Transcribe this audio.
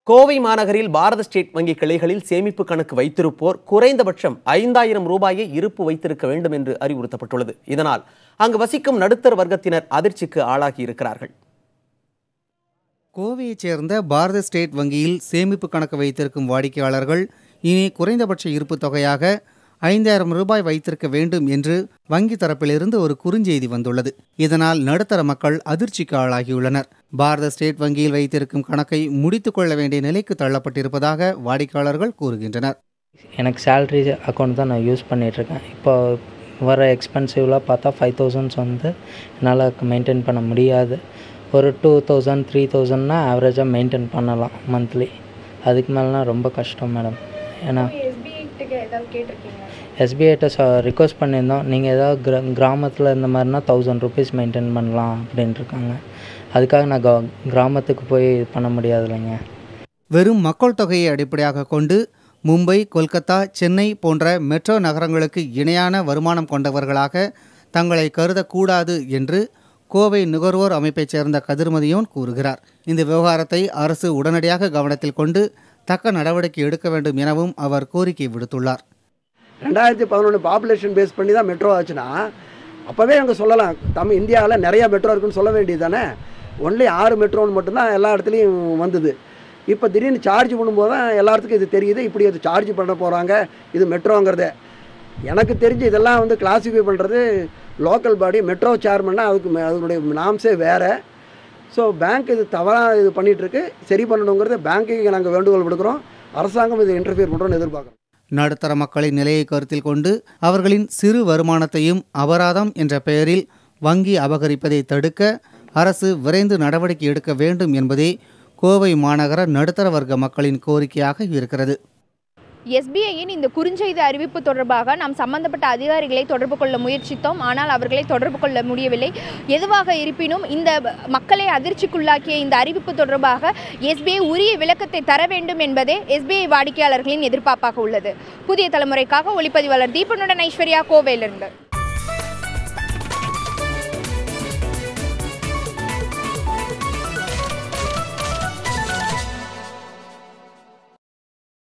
கோவை மாநகரில் பாரத ஸ்டேட் வங்கி கிளைகளில் சேமிப்பு கணக்கு வைத்திருப்போர் குறைந்தபட்சம் 5000 ரூபாயை இருப்பு வைத்திருக்க வேண்டும் என்று அறிவுறுத்தப்பட்டுள்ளது. இதனால் அங்கு வசிக்கும் நடுத்தர வர்க்கத்தினர் அதிர்ச்சிக்கு ஆளாகி இருக்கிறார்கள். கோவையைச் சேர்ந்த பாரத ஸ்டேட் வங்கியில் சேமிப்பு கணக்கு வைத்திருக்கும் வாடிக்கையாளர்கள் இனி குறைந்தபட்ச இருப்பு தொகையாக 5000 ரூபாய் வைத்திருக்க வேண்டும் என்று வங்கி தரப்பிலிருந்து ஒரு குறுஞ்செய்தி வந்துள்ளது. இதனால் நடுத்தர மக்கள் அதிர்ச்சிக்கு ஆளாகியுள்ளனர். பாரத ஸ்டேட் வங்கியில் வைத்திருக்கும் கணக்கை முடித்துக் கொள்ள வேண்டிய நிலைக்கு தள்ளப்பட்டிருப்பதாக வாடிக்கையாளர்கள் கூறுகின்றனர். எனக்கு சேலரி அக்கௌண்ட் தான் நான் யூஸ் பண்ணிகிட்ருக்கேன். இப்போ வர எக்ஸ்பென்சிவ்லாம் பார்த்தா 5000 வந்து என்னால் மெயின்டைன் பண்ண முடியாது. ஒரு 2000 3000னா ஆவரேஜாக மெயின்டைன் பண்ணலாம் மந்த்லி. அதுக்கு மேலேனா ரொம்ப கஷ்டம் மேடம். ஏன்னா எஸ்பிஐட்ட ரிக்வஸ்ட் பண்ணியிருந்தோம். நீங்கள் ஏதாவது கிராமத்தில் இந்த மாதிரினா 1000 ருபீஸ் மெயின்டைன் பண்ணலாம் அப்படின்ட்டுருக்காங்க. அதுக்காக நான் கிராமத்துக்கு போய் இது பண்ண முடியாது இல்லைங்க. வெறும் மக்கள் தொகையை அடிப்படையாக கொண்டு மும்பை, கொல்கத்தா, சென்னை போன்ற மெட்ரோ நகரங்களுக்கு இணையான வருமானம் கொண்டவர்களாக தங்களை கருதக்கூடாது என்று கோவை நுகர்வோர் அமைப்பைச் சேர்ந்த கதிர்மதியோன் கூறுகிறார். இந்த விவகாரத்தை அரசு உடனடியாக கவனத்தில் கொண்டு தக்க நடவடிக்கை எடுக்க வேண்டும் எனவும் அவர் கோரிக்கை விடுத்துள்ளார். 2011 பாப்புலேஷன் பேஸ் பண்ணி தான் மெட்ரோ ஆச்சுன்னா அப்போவே அங்கே சொல்லலாம், இந்தியாவில் நிறையா மெட்ரோ இருக்குன்னு சொல்ல வேண்டியது தானே. ஒன்லி 6 மெட்ரோன்னு மட்டும்தான் எல்லா இடத்துலையும் வந்தது. இப்போ திடீர்னு சார்ஜ் பண்ணும்போது தான் எல்லாத்துக்கும் இது தெரியுது, இப்படி அது சார்ஜ் பண்ண போகிறாங்க, இது மெட்ரோங்கிறதே. எனக்கு தெரிஞ்சு இதெல்லாம் வந்து கிளாஸிஃபை பண்ணுறது லோக்கல் பாடி, மெட்ரோ சேர்மன்னா அதனுடைய நாம்ஸே வேறு. ஸோ பேங்க் இது தவறாக இது பண்ணிகிட்ருக்கு, சரி பண்ணணுங்கிறது பேங்க்குக்கு நாங்கள் வேண்டுகோள் விடுக்கிறோம். அரசாங்கம் இதை இன்டர்ஃபியர் பண்ணுறோன்னு எதிர்பார்க்குறோம். நடுத்தர மக்களின் நிலையை கருத்தில் கொண்டு அவர்களின் சிறு வருமானத்தையும் அபராதம் என்ற பெயரில் வங்கி அபகரிப்பதை தடுக்க அரசு விரைந்து நடவடிக்கை எடுக்க வேண்டும் என்பதே கோவை மாநகர நடுத்தர வர்க்க மக்களின் கோரிக்கையாக இருக்கிறது. எஸ்பிஐயின் இந்த குறுஞ்செய்தி அறிவிப்பு தொடர்பாக நாம் சம்பந்தப்பட்ட அதிகாரிகளை தொடர்பு கொள்ள முயற்சித்தோம். ஆனால் அவர்களை தொடர்பு கொள்ள முடியவில்லை. எதுவாக இருப்பினும் இந்த மக்களை அதிர்ச்சிக்குள்ளாக்கிய இந்த அறிவிப்பு தொடர்பாக எஸ்பிஐ உரிய விளக்கத்தை தர வேண்டும் என்பதே எஸ்பிஐ வாடிக்கையாளர்களின் எதிர்பார்ப்பாக உள்ளது. புதிய தலைமுறைக்காக ஒளிப்பதிவாளர் தீபனுடன் ஐஸ்வர்யா, கோவையிலிருந்து.